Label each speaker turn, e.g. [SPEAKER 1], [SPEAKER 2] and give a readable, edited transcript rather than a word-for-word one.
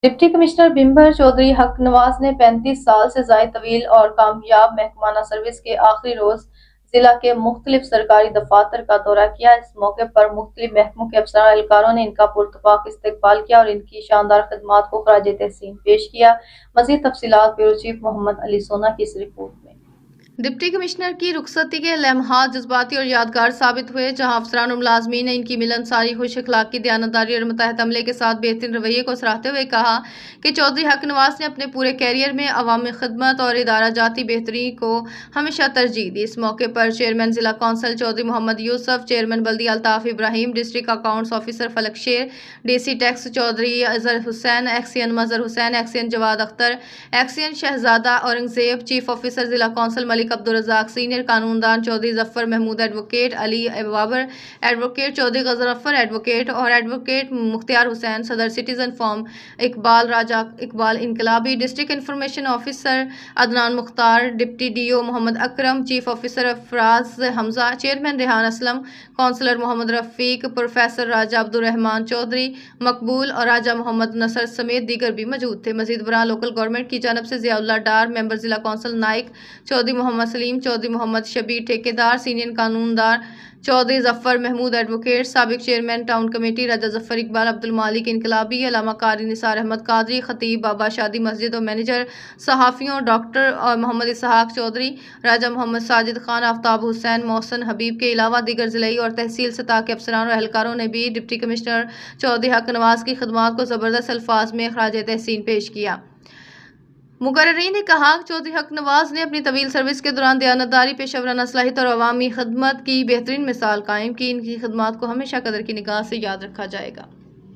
[SPEAKER 1] Deputy commissioner Bhimber Chaudhry حق نواز نے 35 سال سے زائد طویل اور کامیاب محکمانہ سروس کے آخری روز ضلع کے مختلف سرکاری دفاتر کا دورہ کیا۔ اس موقع پر مختلف محکموں کے افسران اور اہلکاروں نے ان کا پرتپاک استقبال کیا اور ان کی شاندار خدمات کو خراج تحسین پیش کیا۔ مزید تفصیلات بیورو چیف محمد علی سونا کی اس رپورٹ میں۔
[SPEAKER 2] ڈپٹی کمشنر کی رخصتی کے لمحات جذباتی اور یادگار ثابت ہوئے، جہاں افسران اور ملازمین نے ان کی ملنساری، خوش اخلاقی، دیانتداری اور متحد عملے کے ساتھ بہترین رویے کو سراہتے ہوئے کہا کہ چودھری حق نواز نے اپنے پورے کیریئر میں عوامی خدمت اور ادارہ جاتی بہتری کو ہمیشہ ترجیح دی۔ اس موقع پر چیئرمین ضلع کونسل چودھری محمد یوسف، چیئرمین بلدیہ Altaf Ibrahim, district accounts officer Falak Sher, D C taxes Chaudhry Azhar Hussain, XEN Mazhar Hussain, XEN Jawad Akhtar, XEN Shahzada Aurangzeb, chief officer ضلع کونسل ملک عبدالرزاق، سینئر قانون دان Chaudhry Zafar Mahmood advocate, Ali Babar advocate, Chaudhry Ghazanfar advocate اور ایڈوکیٹ مختار حسین، صدر citizen forum Iqbal Raja Iqbal Inqalabi, district information officer Adnan مختار، ڈپٹی ڈی او محمد اکرم، چیف آفیسر افراز حمزہ، چیئرمین ریحان اسلم، کونسلر محمد رفیق، professor راجہ عبدالرحمان چودھری مقبول اور راجہ محمد نصر سمیت دیگر بھی موجود تھے۔ مزید برآں لوکل گورنمنٹ کی جانب سے ضیاء اللہ ڈار، ممبر ضلع کونسل نائک چودھری محمد سلیم، چودھری محمد شبیر ٹھیکیدار، سینئر قانون دان چودھری ظفر محمود ایڈوکیٹ، سابق چیئرمین ٹاؤن کمیٹی راجہ ظفر اقبال عبدالمالک انقلابی، علامہ قاری نثار احمد قادری، خطیب بابا شادی مسجد اور مینیجر صحافیوں ڈاکٹر اور محمد اسحاق چودھری، راجہ محمد ساجد خان، آفتاب حسین، محسن حبیب کے علاوہ دیگر ضلعی اور تحصیل سطح کے افسران اور اہلکاروں نے بھی ڈپٹی کمشنر چودھری حق نواز کی خدمات کو زبردست الفاظ میں خراج تحسین پیش کیا۔ مقررین نے کہا کہ چودھری حق نواز نے اپنی طویل سروس کے دوران دیانتداری، پیشہ ورانہ صلاحیت اور عوامی خدمت کی بہترین مثال قائم کی۔ ان کی خدمات کو ہمیشہ قدر کی نگاہ سے یاد رکھا جائے گا۔